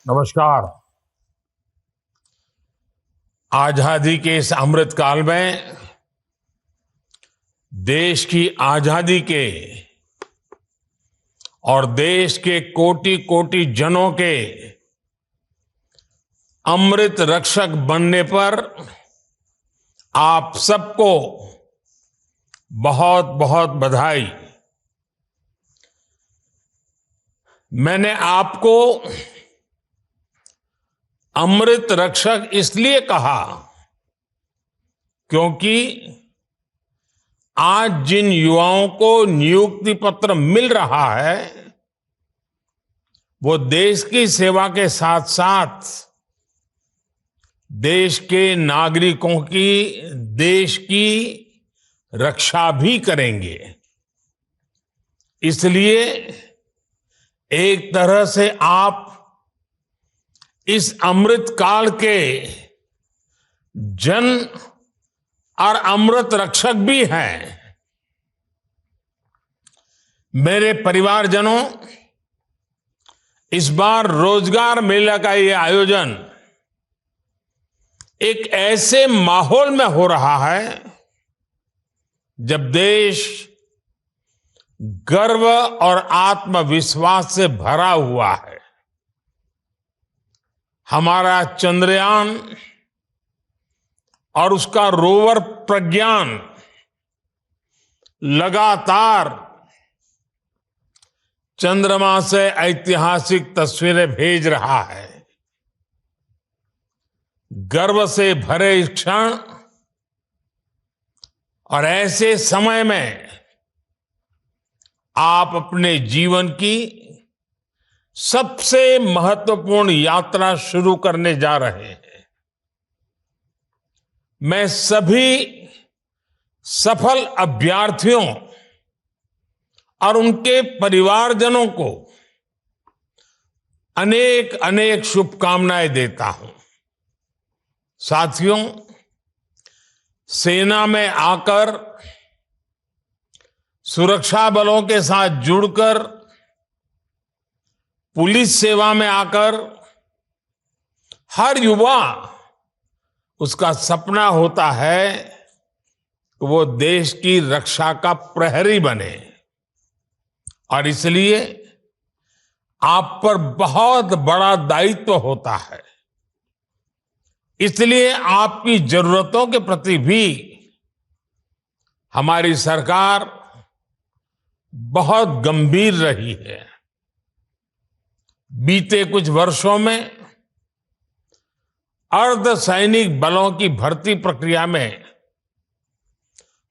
नमस्कार। आजादी के इस अमृत काल में देश की आजादी के और देश के कोटि कोटि जनों के अमृत रक्षक बनने पर आप सबको बहुत बहुत बधाई। मैंने आपको अमृत रक्षक इसलिए कहा क्योंकि आज जिन युवाओं को नियुक्ति पत्र मिल रहा है वो देश की सेवा के साथ साथ देश के नागरिकों की, देश की रक्षा भी करेंगे। इसलिए एक तरह से आप इस अमृत काल के जन और अमृत रक्षक भी हैं। मेरे परिवारजनों, इस बार रोजगार मेला का ये आयोजन एक ऐसे माहौल में हो रहा है जब देश गर्व और आत्मविश्वास से भरा हुआ है। हमारा चंद्रयान और उसका रोवर प्रज्ञान लगातार चंद्रमा से ऐतिहासिक तस्वीरें भेज रहा है। गर्व से भरे इस क्षण और ऐसे समय में आप अपने जीवन की सबसे महत्वपूर्ण यात्रा शुरू करने जा रहे हैं। मैं सभी सफल अभ्यर्थियों और उनके परिवारजनों को अनेक अनेक शुभकामनाएं देता हूं। साथियों, सेना में आकर सुरक्षा बलों के साथ जुड़कर पुलिस सेवा में आकर हर युवा उसका सपना होता है कि वो देश की रक्षा का प्रहरी बने। और इसलिए आप पर बहुत बड़ा दायित्व होता है। इसलिए आपकी जरूरतों के प्रति भी हमारी सरकार बहुत गंभीर रही है। बीते कुछ वर्षों में अर्धसैनिक बलों की भर्ती प्रक्रिया में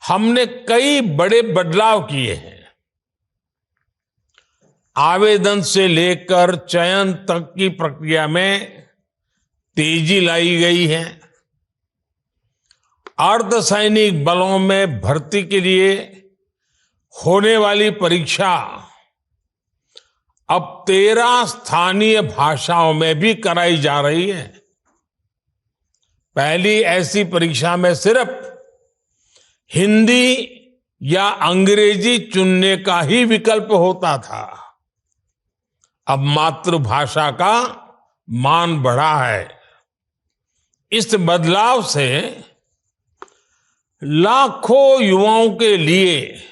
हमने कई बड़े बदलाव किए हैं। आवेदन से लेकर चयन तक की प्रक्रिया में तेजी लाई गई है। अर्धसैनिक बलों में भर्ती के लिए होने वाली परीक्षा अब 13 स्थानीय भाषाओं में भी कराई जा रही है। पहली ऐसी परीक्षा में सिर्फ हिंदी या अंग्रेजी चुनने का ही विकल्प होता था। अब मातृभाषा का मान बढ़ा है। इस बदलाव से लाखों युवाओं के लिए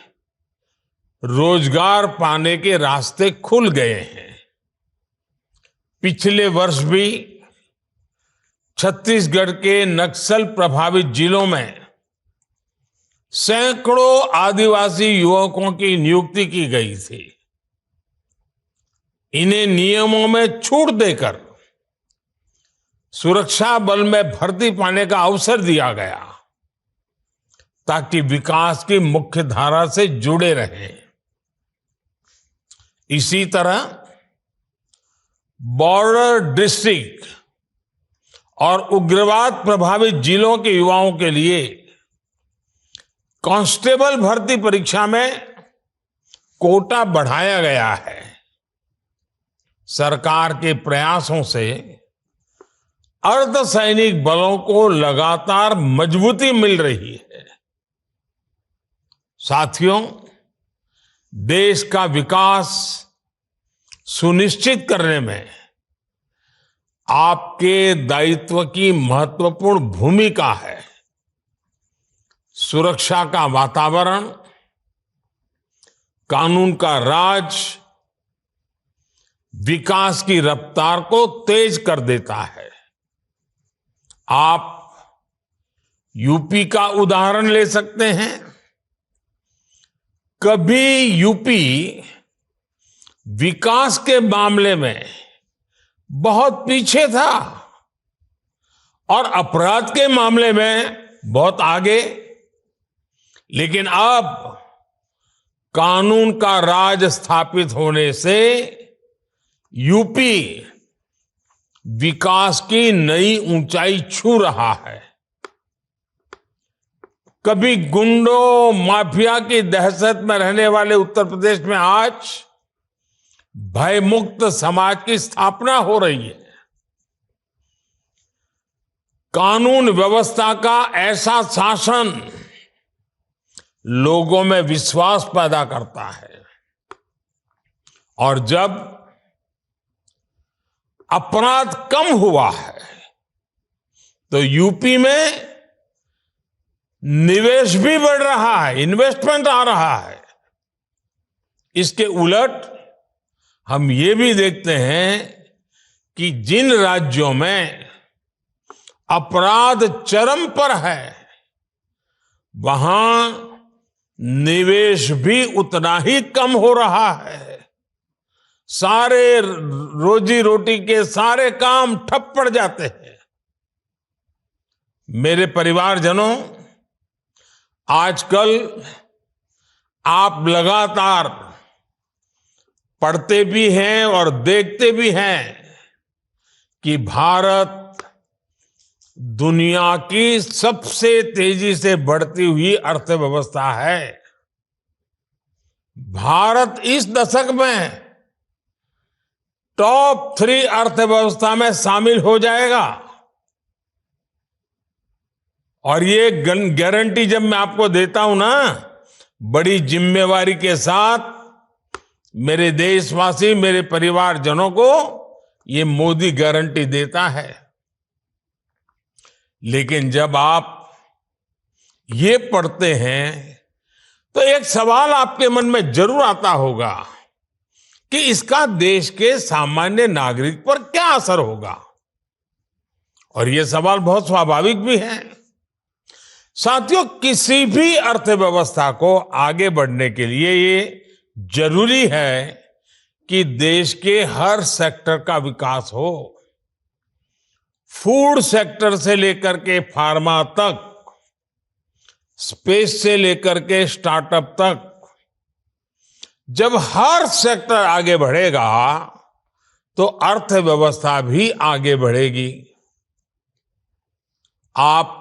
रोजगार पाने के रास्ते खुल गए हैं। पिछले वर्ष भी छत्तीसगढ़ के नक्सल प्रभावित जिलों में सैकड़ों आदिवासी युवकों की नियुक्ति की गई थी। इन्हें नियमों में छूट देकर सुरक्षा बल में भर्ती पाने का अवसर दिया गया ताकि विकास की मुख्य धारा से जुड़े रहें। इसी तरह बॉर्डर डिस्ट्रिक्ट और उग्रवाद प्रभावित जिलों के युवाओं के लिए कांस्टेबल भर्ती परीक्षा में कोटा बढ़ाया गया है। सरकार के प्रयासों से अर्धसैनिक बलों को लगातार मजबूती मिल रही है। साथियों, देश का विकास सुनिश्चित करने में आपके दायित्व की महत्वपूर्ण भूमिका है। सुरक्षा का वातावरण, कानून का राज विकास की रफ्तार को तेज कर देता है। आप यूपी का उदाहरण ले सकते हैं। कभी यूपी विकास के मामले में बहुत पीछे था और अपराध के मामले में बहुत आगे, लेकिन अब कानून का राज स्थापित होने से यूपी विकास की नई ऊंचाई छू रहा है। कभी गुंडों माफिया की दहशत में रहने वाले उत्तर प्रदेश में आज भयमुक्त समाज की स्थापना हो रही है। कानून व्यवस्था का ऐसा शासन लोगों में विश्वास पैदा करता है और जब अपराध कम हुआ है तो यूपी में निवेश भी बढ़ रहा है, इन्वेस्टमेंट आ रहा है। इसके उलट हम ये भी देखते हैं कि जिन राज्यों में अपराध चरम पर है वहां निवेश भी उतना ही कम हो रहा है। सारे रोजी रोटी के सारे काम ठप पड़ जाते हैं। मेरे परिवारजनों, आजकल आप लगातार पढ़ते भी हैं और देखते भी हैं कि भारत दुनिया की सबसे तेजी से बढ़ती हुई अर्थव्यवस्था है। भारत इस दशक में टॉप 3 अर्थव्यवस्था में शामिल हो जाएगा और ये गारंटी जब मैं आपको देता हूं ना, बड़ी जिम्मेवारी के साथ मेरे देशवासी, मेरे परिवारजनों को ये मोदी गारंटी देता है। लेकिन जब आप ये पढ़ते हैं तो एक सवाल आपके मन में जरूर आता होगा कि इसका देश के सामान्य नागरिक पर क्या असर होगा, और ये सवाल बहुत स्वाभाविक भी है। साथियों, किसी भी अर्थव्यवस्था को आगे बढ़ने के लिए ये जरूरी है कि देश के हर सेक्टर का विकास हो। फूड सेक्टर से लेकर के फार्मा तक, स्पेस से लेकर के स्टार्टअप तक, जब हर सेक्टर आगे बढ़ेगा तो अर्थव्यवस्था भी आगे बढ़ेगी। आप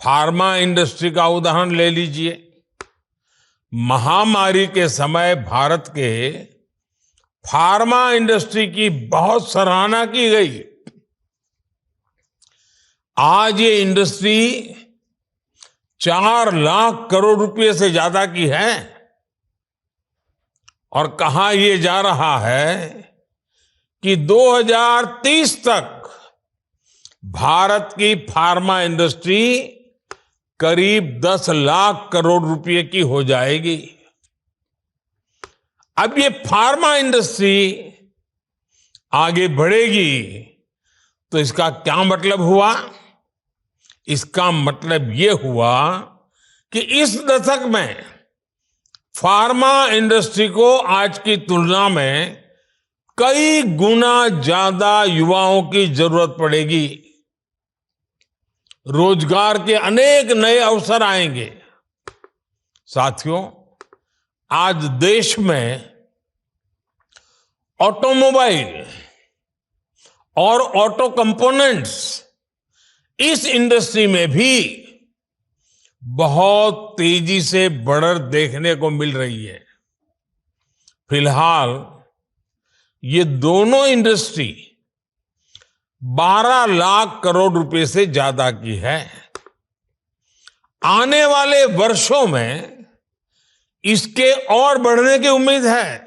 फार्मा इंडस्ट्री का उदाहरण ले लीजिए। महामारी के समय भारत के फार्मा इंडस्ट्री की बहुत सराहना की गई। आज ये इंडस्ट्री 4 लाख करोड़ रुपए से ज्यादा की है और कहा यह जा रहा है कि 2030 तक भारत की फार्मा इंडस्ट्री करीब 10 लाख करोड़ रुपए की हो जाएगी। अब ये फार्मा इंडस्ट्री आगे बढ़ेगी तो इसका क्या मतलब हुआ? इसका मतलब ये हुआ कि इस दशक में फार्मा इंडस्ट्री को आज की तुलना में कई गुना ज्यादा युवाओं की जरूरत पड़ेगी। रोजगार के अनेक नए अवसर आएंगे। साथियों, आज देश में ऑटोमोबाइल और ऑटो कंपोनेंट्स, इस इंडस्ट्री में भी बहुत तेजी से बढ़त देखने को मिल रही है। फिलहाल ये दोनों इंडस्ट्री 12 लाख करोड़ रुपए से ज्यादा की है। आने वाले वर्षों में इसके और बढ़ने की उम्मीद है।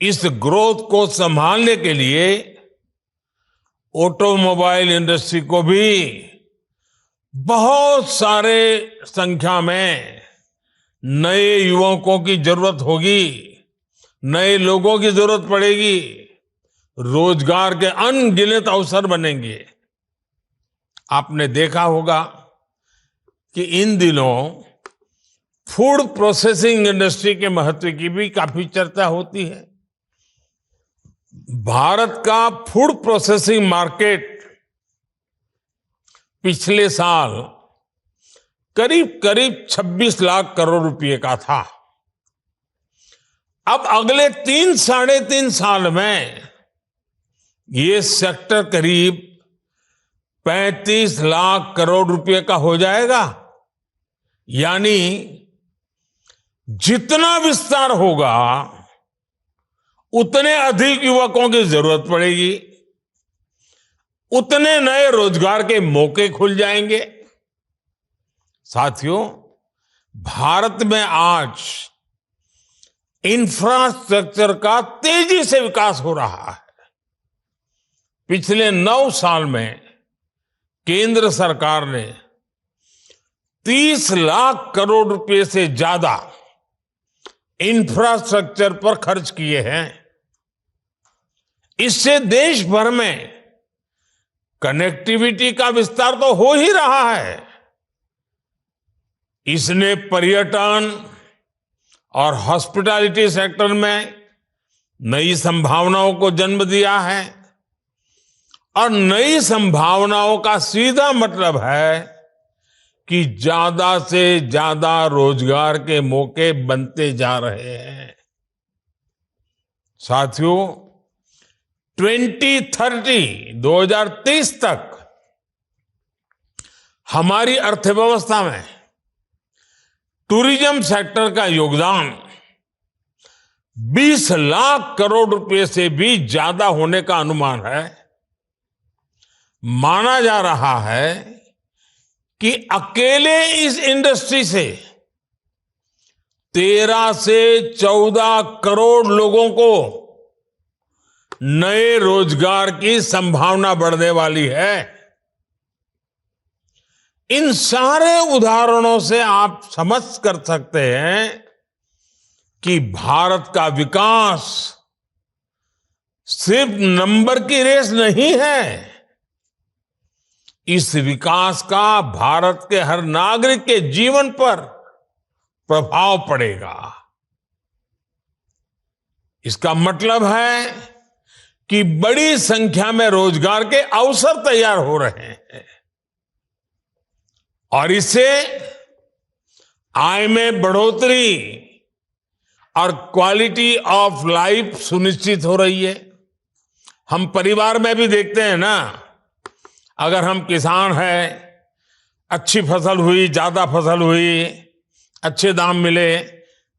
इस ग्रोथ को संभालने के लिए ऑटोमोबाइल इंडस्ट्री को भी बहुत सारे संख्या में नए युवकों की जरूरत होगी, नए लोगों की जरूरत पड़ेगी, रोजगार के अनगिनत अवसर बनेंगे। आपने देखा होगा कि इन दिनों फूड प्रोसेसिंग इंडस्ट्री के महत्व की भी काफी चर्चा होती है। भारत का फूड प्रोसेसिंग मार्केट पिछले साल करीब करीब 26 लाख करोड़ रुपए का था। अब अगले 3-3.5 साल में ये सेक्टर करीब 35 लाख करोड़ रुपए का हो जाएगा। यानी जितना विस्तार होगा उतने अधिक युवकों की जरूरत पड़ेगी, उतने नए रोजगार के मौके खुल जाएंगे। साथियों, भारत में आज इंफ्रास्ट्रक्चर का तेजी से विकास हो रहा है। पिछले 9 साल में केंद्र सरकार ने 30 लाख करोड़ रुपए से ज्यादा इंफ्रास्ट्रक्चर पर खर्च किए हैं। इससे देश भर में कनेक्टिविटी का विस्तार तो हो ही रहा है। इसने पर्यटन और हॉस्पिटैलिटी सेक्टर में नई संभावनाओं को जन्म दिया है और नई संभावनाओं का सीधा मतलब है कि ज्यादा से ज्यादा रोजगार के मौके बनते जा रहे हैं। साथियों, 2030 तक हमारी अर्थव्यवस्था में टूरिज्म सेक्टर का योगदान 20 लाख करोड़ रुपए से भी ज्यादा होने का अनुमान है। माना जा रहा है कि अकेले इस इंडस्ट्री से 13 से 14 करोड़ लोगों को नए रोजगार की संभावना बढ़ने वाली है। इन सारे उदाहरणों से आप समझ कर सकते हैं कि भारत का विकास सिर्फ नंबर की रेस नहीं है। इस विकास का भारत के हर नागरिक के जीवन पर प्रभाव पड़ेगा। इसका मतलब है कि बड़ी संख्या में रोजगार के अवसर तैयार हो रहे हैं और इससे आय में बढ़ोतरी और क्वालिटी ऑफ लाइफ सुनिश्चित हो रही है। हम परिवार में भी देखते हैं ना, अगर हम किसान हैं, अच्छी फसल हुई, ज्यादा फसल हुई, अच्छे दाम मिले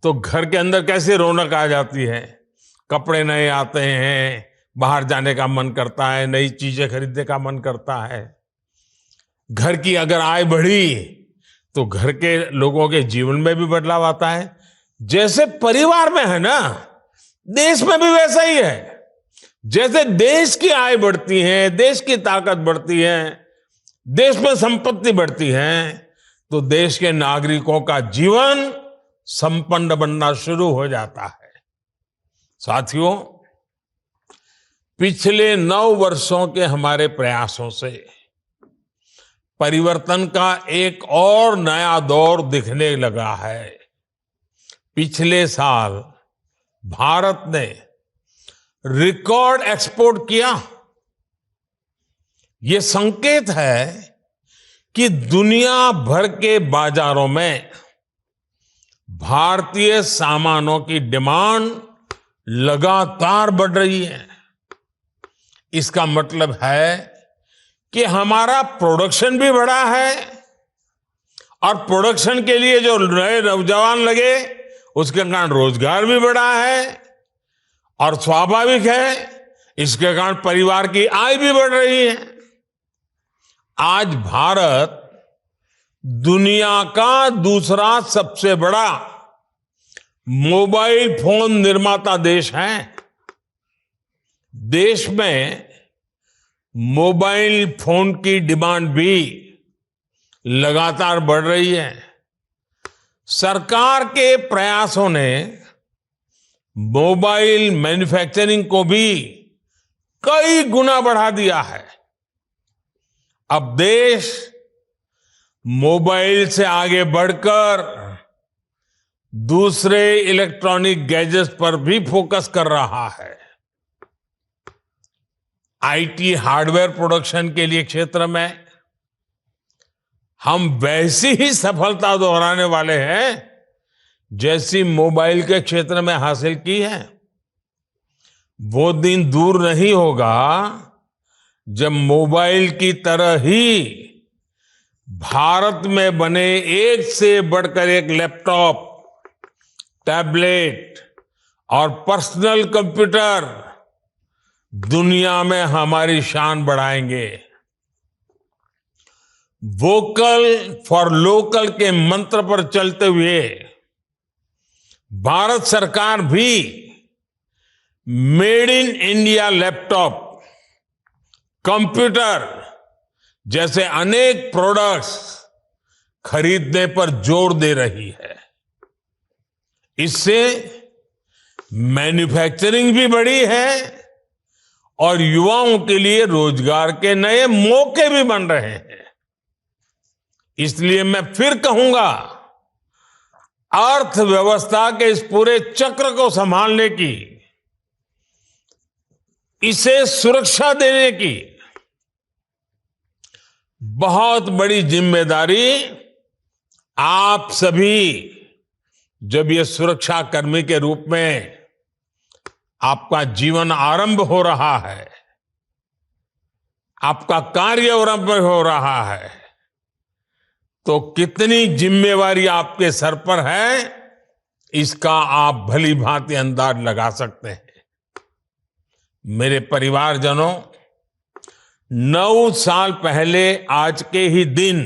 तो घर के अंदर कैसे रौनक आ जाती है। कपड़े नए आते हैं, बाहर जाने का मन करता है, नई चीजें खरीदने का मन करता है। घर की अगर आय बढ़ी तो घर के लोगों के जीवन में भी बदलाव आता है। जैसे परिवार में है ना, देश में भी वैसा ही है। जैसे देश की आय बढ़ती है, देश की ताकत बढ़ती है, देश में संपत्ति बढ़ती है, तो देश के नागरिकों का जीवन संपन्न बनना शुरू हो जाता है। साथियों, पिछले 9 वर्षों के हमारे प्रयासों से परिवर्तन का एक और नया दौर दिखने लगा है। पिछले साल भारत ने रिकॉर्ड एक्सपोर्ट किया। यह संकेत है कि दुनिया भर के बाजारों में भारतीय सामानों की डिमांड लगातार बढ़ रही है। इसका मतलब है कि हमारा प्रोडक्शन भी बढ़ा है और प्रोडक्शन के लिए जो नए नौजवान लगे उसके कारण रोजगार भी बढ़ा है और स्वाभाविक है इसके कारण परिवार की आय भी बढ़ रही है। आज भारत दुनिया का दूसरा सबसे बड़ा मोबाइल फोन निर्माता देश है। देश में मोबाइल फोन की डिमांड भी लगातार बढ़ रही है। सरकार के प्रयासों ने मोबाइल मैन्युफैक्चरिंग को भी कई गुना बढ़ा दिया है। अब देश मोबाइल से आगे बढ़कर दूसरे इलेक्ट्रॉनिक गैजेट्स पर भी फोकस कर रहा है। आईटी हार्डवेयर प्रोडक्शन के लिए क्षेत्र में हम वैसी ही सफलता दोहराने वाले हैं जैसी मोबाइल के क्षेत्र में हासिल की है। वो दिन दूर नहीं होगा जब मोबाइल की तरह ही भारत में बने एक से बढ़कर एक लैपटॉप, टैबलेट और पर्सनल कंप्यूटर दुनिया में हमारी शान बढ़ाएंगे। वोकल फॉर लोकल के मंत्र पर चलते हुए भारत सरकार भी made in India laptop, computer जैसे अनेक प्रोडक्ट्स खरीदने पर जोर दे रही है। इससे मैन्युफैक्चरिंग भी बढ़ी है और युवाओं के लिए रोजगार के नए मौके भी बन रहे हैं। इसलिए मैं फिर कहूंगा, अर्थव्यवस्था के इस पूरे चक्र को संभालने की, इसे सुरक्षा देने की बहुत बड़ी जिम्मेदारी आप सभी, जब ये सुरक्षा कर्मी के रूप में आपका जीवन आरंभ हो रहा है, आपका कार्य आरंभ हो रहा है, तो कितनी जिम्मेवारी आपके सर पर है, इसका आप भली भांति अंदाज लगा सकते हैं। मेरे परिवारजनों, 9 साल पहले आज के ही दिन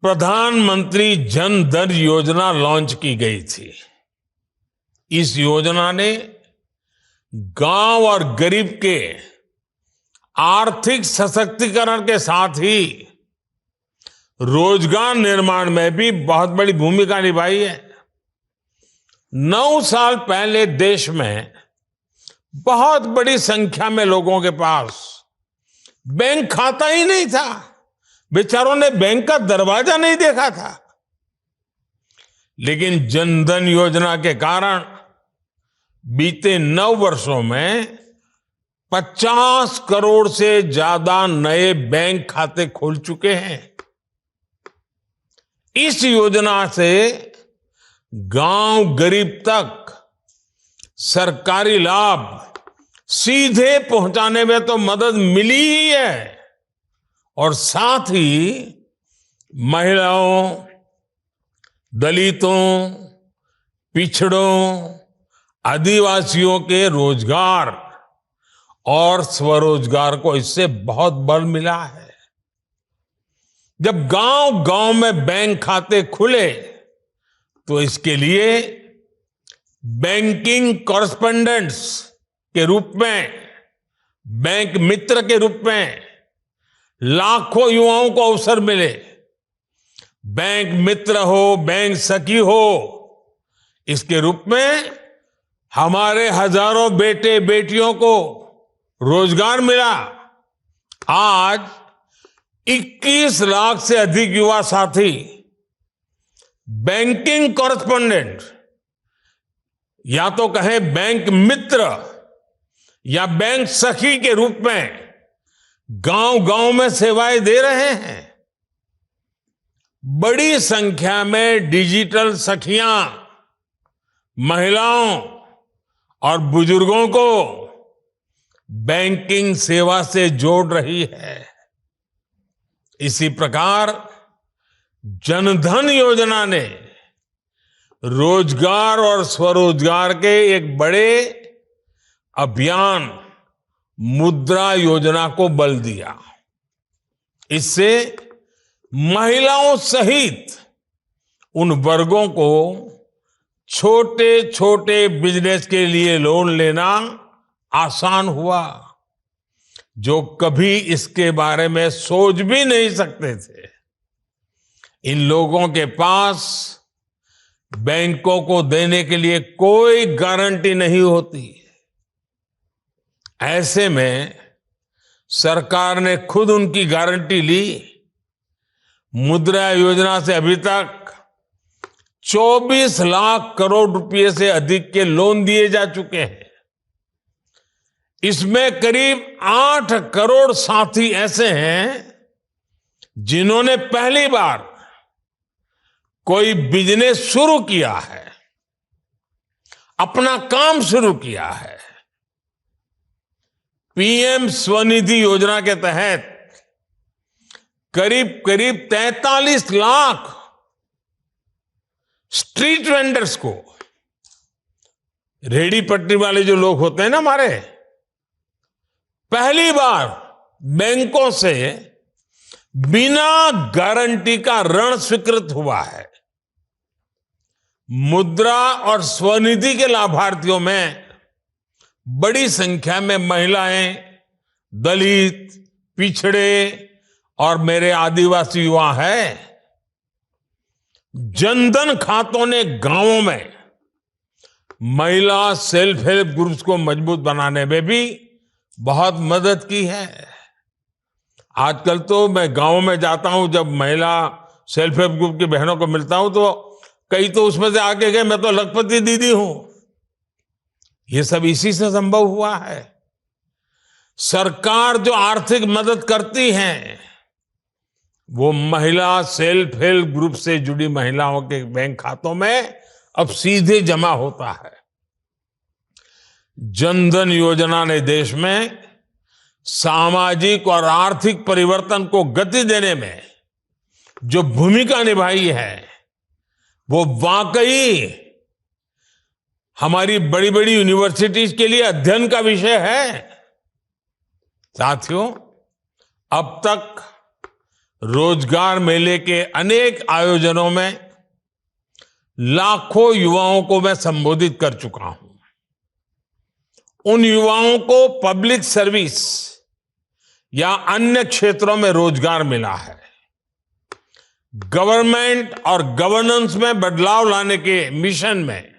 प्रधानमंत्री जन धन योजना लॉन्च की गई थी। इस योजना ने गांव और गरीब के आर्थिक सशक्तिकरण के साथ ही रोजगार निर्माण में भी बहुत बड़ी भूमिका निभाई है। 9 साल पहले देश में बहुत बड़ी संख्या में लोगों के पास बैंक खाता ही नहीं था। बेचारों ने बैंक का दरवाजा नहीं देखा था। लेकिन जनधन योजना के कारण बीते 9 वर्षों में 50 करोड़ से ज्यादा नए बैंक खाते खुल चुके हैं। इस योजना से गांव गरीब तक सरकारी लाभ सीधे पहुंचाने में तो मदद मिली ही है, और साथ ही महिलाओं, दलितों, पिछड़ों, आदिवासियों के रोजगार और स्वरोजगार को इससे बहुत बल मिला है। जब गांव गांव में बैंक खाते खुले तो इसके लिए बैंकिंग कॉरेस्पोंडेंट्स के रूप में, बैंक मित्र के रूप में लाखों युवाओं को अवसर मिले। बैंक मित्र हो, बैंक सखी हो, इसके रूप में हमारे हजारों बेटे बेटियों को रोजगार मिला। आज 21 लाख से अधिक युवा साथी बैंकिंग कॉरेस्पोंडेंट, या तो कहें बैंक मित्र या बैंक सखी के रूप में गांव गांव में सेवाएं दे रहे हैं। बड़ी संख्या में डिजिटल सखियां महिलाओं और बुजुर्गों को बैंकिंग सेवा से जोड़ रही है। इसी प्रकार जनधन योजना ने रोजगार और स्वरोजगार के एक बड़े अभियान मुद्रा योजना को बल दिया। इससे महिलाओं सहित उन वर्गों को छोटे छोटे बिजनेस के लिए लोन लेना आसान हुआ। जो कभी इसके बारे में सोच भी नहीं सकते थे। इन लोगों के पास बैंकों को देने के लिए कोई गारंटी नहीं होती। ऐसे में सरकार ने खुद उनकी गारंटी ली। मुद्रा योजना से अभी तक 24 लाख करोड़ रुपए से अधिक के लोन दिए जा चुके हैं। इसमें करीब 8 करोड़ साथी ऐसे हैं जिन्होंने पहली बार कोई बिजनेस शुरू किया है, अपना काम शुरू किया है। पीएम स्वनिधि योजना के तहत करीब करीब 43 लाख स्ट्रीट वेंडर्स को, रेडी पटरी वाले जो लोग होते हैं ना हमारे, पहली बार बैंकों से बिना गारंटी का ऋण स्वीकृत हुआ है। मुद्रा और स्वनिधि के लाभार्थियों में बड़ी संख्या में महिलाएं, दलित, पिछड़े और मेरे आदिवासी युवा हैं। जनधन खातों ने गांवों में महिला सेल्फ हेल्प ग्रुप्स को मजबूत बनाने में भी बहुत मदद की है। आजकल तो मैं गांव में जाता हूं, जब महिला सेल्फ हेल्प ग्रुप की बहनों को मिलता हूं तो कई तो उसमें से आगे गए, मैं तो लखपति दीदी हूं। ये सब इसी से संभव हुआ है। सरकार जो आर्थिक मदद करती है वो महिला सेल्फ हेल्प ग्रुप से जुड़ी महिलाओं के बैंक खातों में अब सीधे जमा होता है। जनधन योजना ने देश में सामाजिक और आर्थिक परिवर्तन को गति देने में जो भूमिका निभाई है वो वाकई हमारी बड़ी बड़ी यूनिवर्सिटीज के लिए अध्ययन का विषय है। साथियों, अब तक रोजगार मेले के अनेक आयोजनों में लाखों युवाओं को मैं संबोधित कर चुका हूं। उन युवाओं को पब्लिक सर्विस या अन्य क्षेत्रों में रोजगार मिला है। गवर्नमेंट और गवर्नेंस में बदलाव लाने के मिशन में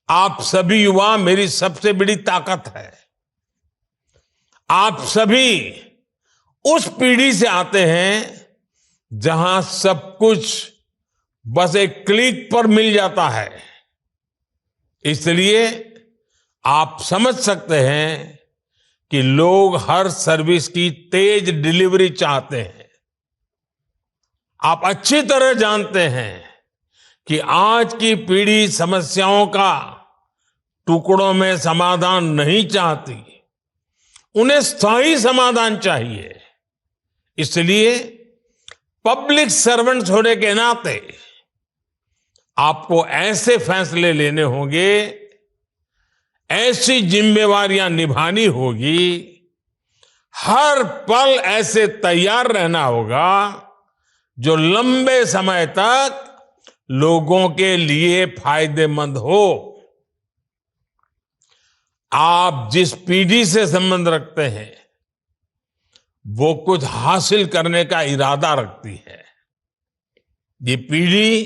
आप सभी युवा मेरी सबसे बड़ी ताकत है। आप सभी उस पीढ़ी से आते हैं जहां सब कुछ बस एक क्लिक पर मिल जाता है। इसलिए आप समझ सकते हैं कि लोग हर सर्विस की तेज डिलीवरी चाहते हैं। आप अच्छी तरह जानते हैं कि आज की पीढ़ी समस्याओं का टुकड़ों में समाधान नहीं चाहती, उन्हें स्थायी समाधान चाहिए। इसलिए पब्लिक सर्वेंट्स होने के नाते आपको ऐसे फैसले लेने होंगे, ऐसी जिम्मेवारियां निभानी होगी, हर पल ऐसे तैयार रहना होगा जो लंबे समय तक लोगों के लिए फायदेमंद हो। आप जिस पीढ़ी से संबंध रखते हैं वो कुछ हासिल करने का इरादा रखती है। ये पीढ़ी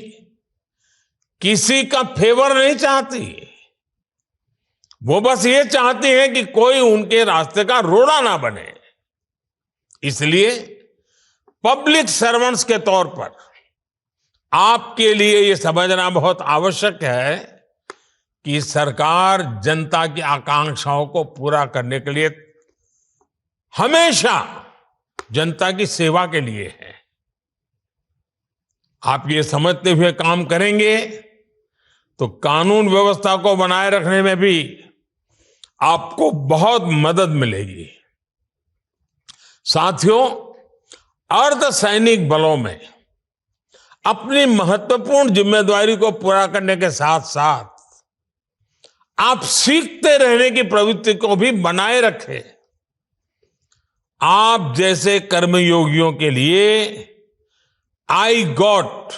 किसी का फेवर नहीं चाहती, वो बस ये चाहती है कि कोई उनके रास्ते का रोड़ा ना बने। इसलिए पब्लिक सर्वेंट्स के तौर पर आपके लिए ये समझना बहुत आवश्यक है कि सरकार जनता की आकांक्षाओं को पूरा करने के लिए हमेशा जनता की सेवा के लिए है। आप ये समझते हुए काम करेंगे तो कानून व्यवस्था को बनाए रखने में भी आपको बहुत मदद मिलेगी। साथियों, अर्धसैनिक बलों में अपनी महत्वपूर्ण जिम्मेदारी को पूरा करने के साथ साथ आप सीखते रहने की प्रवृत्ति को भी बनाए रखें। आप जैसे कर्मयोगियों के लिए आई गॉट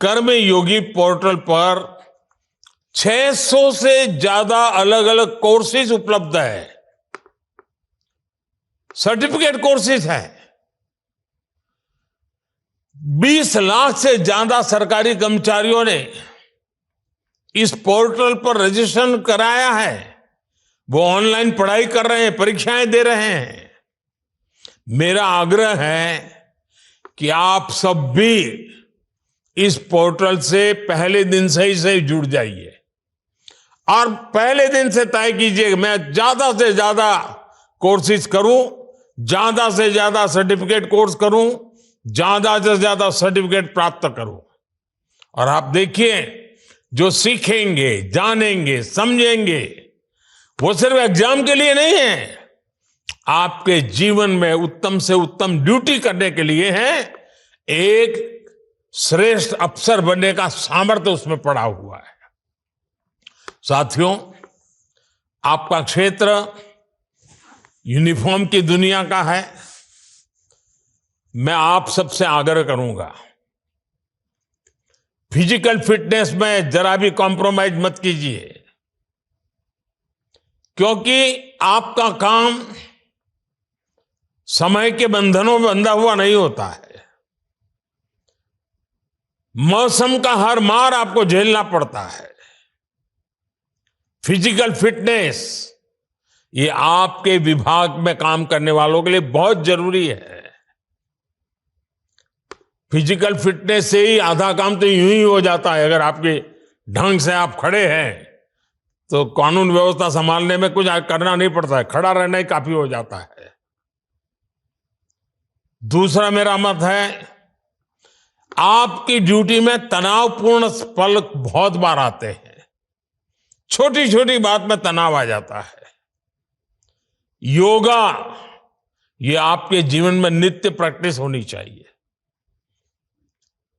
कर्मयोगी पोर्टल पर 600 से ज्यादा अलग अलग कोर्सेज उपलब्ध है। सर्टिफिकेट कोर्सेज हैं। 20 लाख से ज्यादा सरकारी कर्मचारियों ने इस पोर्टल पर रजिस्ट्रेशन कराया है। वो ऑनलाइन पढ़ाई कर रहे हैं, परीक्षाएं दे रहे हैं। मेरा आग्रह है कि आप सब भी इस पोर्टल से पहले दिन से ही जुड़ जाइए और पहले दिन से तय कीजिए मैं ज्यादा से ज्यादा कोर्सेज करूं, ज्यादा से ज्यादा सर्टिफिकेट कोर्स करूं, ज्यादा से ज्यादा सर्टिफिकेट प्राप्त करूं। और आप देखिए, जो सीखेंगे, जानेंगे, समझेंगे, वो सिर्फ एग्जाम के लिए नहीं है, आपके जीवन में उत्तम से उत्तम ड्यूटी करने के लिए है। एक श्रेष्ठ अफसर बनने का सामर्थ्य उसमें पड़ा हुआ है। साथियों, आपका क्षेत्र यूनिफॉर्म की दुनिया का है। मैं आप सबसे आग्रह करूंगा, फिजिकल फिटनेस में जरा भी कॉम्प्रोमाइज मत कीजिए, क्योंकि आपका काम समय के बंधनों में बंधा हुआ नहीं होता है। मौसम का हर मार आपको झेलना पड़ता है। फिजिकल फिटनेस ये आपके विभाग में काम करने वालों के लिए बहुत जरूरी है। फिजिकल फिटनेस से ही आधा काम तो यूं ही हो जाता है। अगर आपके ढंग से आप खड़े हैं तो कानून व्यवस्था संभालने में कुछ करना नहीं पड़ता है, खड़ा रहना ही काफी हो जाता है। दूसरा मेरा मत है, आपकी ड्यूटी में तनावपूर्ण पल बहुत बार आते हैं। छोटी छोटी बात में तनाव आ जाता है। योगा ये आपके जीवन में नित्य प्रैक्टिस होनी चाहिए।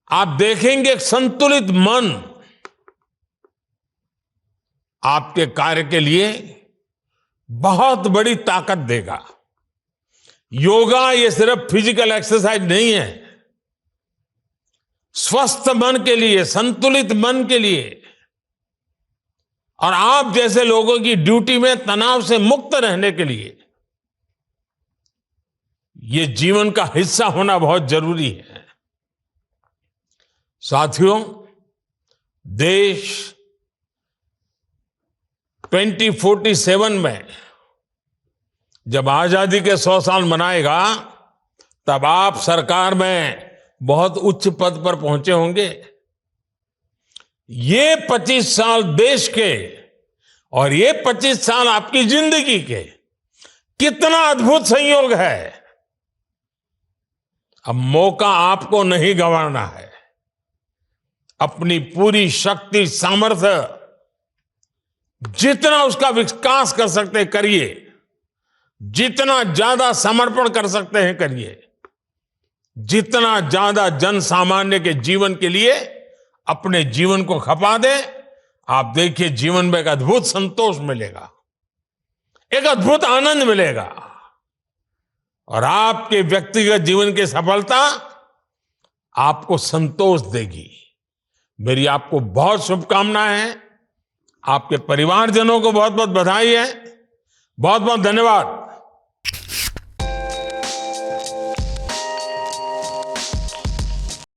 आप देखेंगे एक संतुलित मन आपके कार्य के लिए बहुत बड़ी ताकत देगा। योगा ये सिर्फ फिजिकल एक्सरसाइज नहीं है। स्वस्थ मन के लिए, संतुलित मन के लिए और आप जैसे लोगों की ड्यूटी में तनाव से मुक्त रहने के लिए ये जीवन का हिस्सा होना बहुत जरूरी है। साथियों, देश 2047 में जब आजादी के 100 साल मनाएगा, तब आप सरकार में बहुत उच्च पद पर पहुंचे होंगे। ये 25 साल देश के और ये 25 साल आपकी जिंदगी के कितना अद्भुत संयोग है। अब मौका आपको नहीं गंवाना है। अपनी पूरी शक्ति, सामर्थ्य, जितना उसका विकास कर सकते हैं करिए, जितना ज्यादा समर्पण कर सकते हैं करिए, जितना ज्यादा जन सामान्य के जीवन के लिए अपने जीवन को खपा दे। आप देखिए, जीवन में एक अद्भुत संतोष मिलेगा, एक अद्भुत आनंद मिलेगा और आपके व्यक्तिगत जीवन की सफलता आपको संतोष देगी। मेरी आपको बहुत शुभकामनाएं हैं। आपके परिवारजनों को बहुत बहुत बधाई है। बहुत बहुत धन्यवाद।